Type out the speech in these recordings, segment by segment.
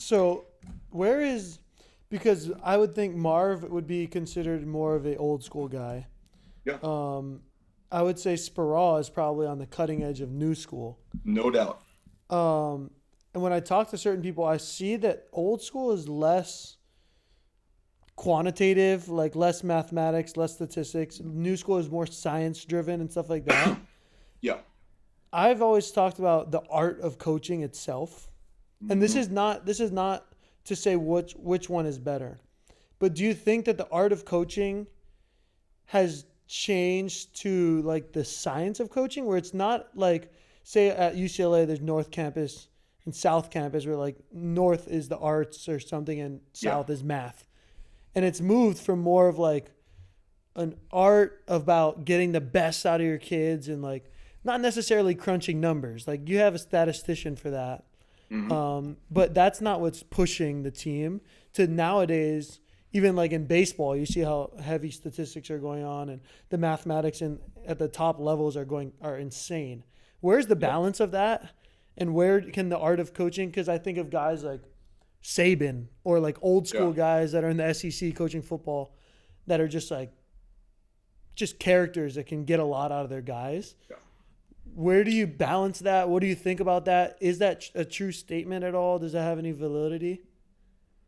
So because I would think Marv would be considered more of a old school guy. Yeah, I would say Sparrow is probably on the cutting edge of new school. no doubt. And when I talk to certain people, I see that old school is less quantitative, like less mathematics, less statistics. New school is more science driven and stuff like that. Yeah. I've always talked about the art of coaching itself. And this Mhm. is not to say which one is better. But do you think that the art of coaching has changed to like the science of coaching where it's not like say at UCLA there's North Campus and South Campus where like North is the arts or something and Yeah. South is math. And it's moved from more of like an art about getting the best out of your kids and like not necessarily crunching numbers. Like you have a statistician for that. Mhm. But that's not what's pushing the team to nowadays. Even like in baseball, you see how heavy statistics are going on, and the mathematics and at the top levels are insane. Where's the Yeah. balance of that, and where can the art of coaching? Because I think of guys like Saban or like old Yeah. school guys that are in the SEC coaching football, that are just characters that can get a lot out of their guys. Yeah. Where do you balance that? What do you think about that? Is that a true statement at all? Does that have any validity?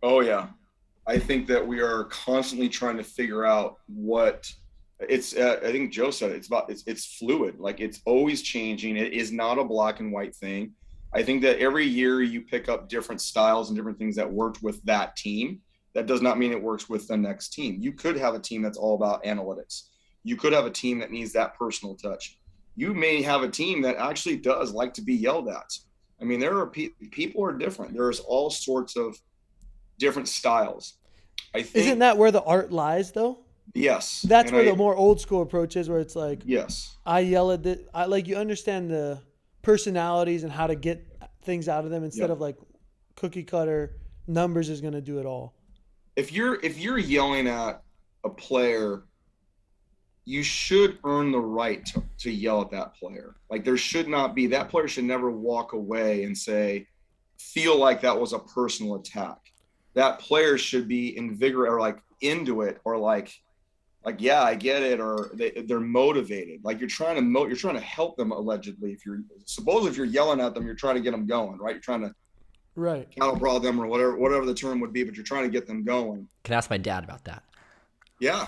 Oh yeah. I think that we are constantly trying to figure out what it's. I think Joe said it. It's fluid. Like it's always changing. It is not a black and white thing. I think that every year you pick up different styles and different things that worked with that team. That does not mean it works with the next team. You could have a team that's all about analytics. You could have a team that needs that personal touch. You may have a team that actually does like to be yelled at. I mean, there are people are different. There's all sorts of different styles. I Isn't think that where the art lies, though? yes, That's and where the more old school approach is, where it's like, yes, I yell at this. I like you understand the personalities and how to get things out of them instead yeah. of like cookie cutter numbers is going to do it all. If you're yelling at a player, you should earn the right to yell at that player. Like there should not be that player should never walk away and say, feel like that was a personal attack. That player should be invigorated or like into it or like yeah I get it or they're motivated like you're trying to help them allegedly if you're yelling at them you're trying to get them going right you're trying to Right. cattle prod them or whatever the term would be but you're trying to get them going. Can ask my dad about that. Yeah,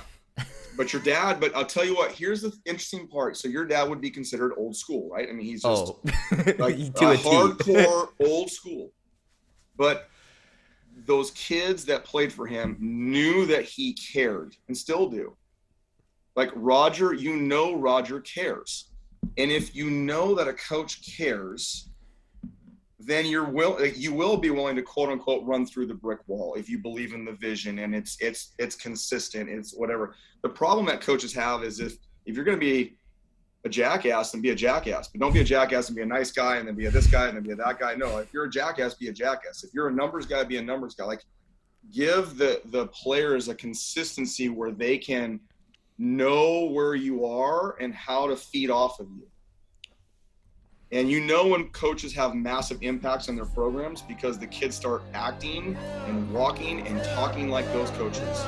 but I'll tell you what, here's the interesting part. So your dad would be considered old school, right? I mean he's just like To a a T. hardcore old school, but those kids that played for him knew that he cared and still do. Like Roger, Roger cares. And if you know that a coach cares, then you will be willing to quote unquote run through the brick wall if you believe in the vision and it's consistent, it's whatever. The problem that coaches have is if you're going to be a jackass, then be a jackass. But don't be a jackass and be a nice guy and then be a this guy and then be a that guy. No, if you're a jackass, be a jackass. If you're a numbers guy, be a numbers guy. Like give the players a consistency where they can know where you are and how to feed off of you. And you know when coaches have massive impacts on their programs because the kids start acting and walking and talking like those coaches.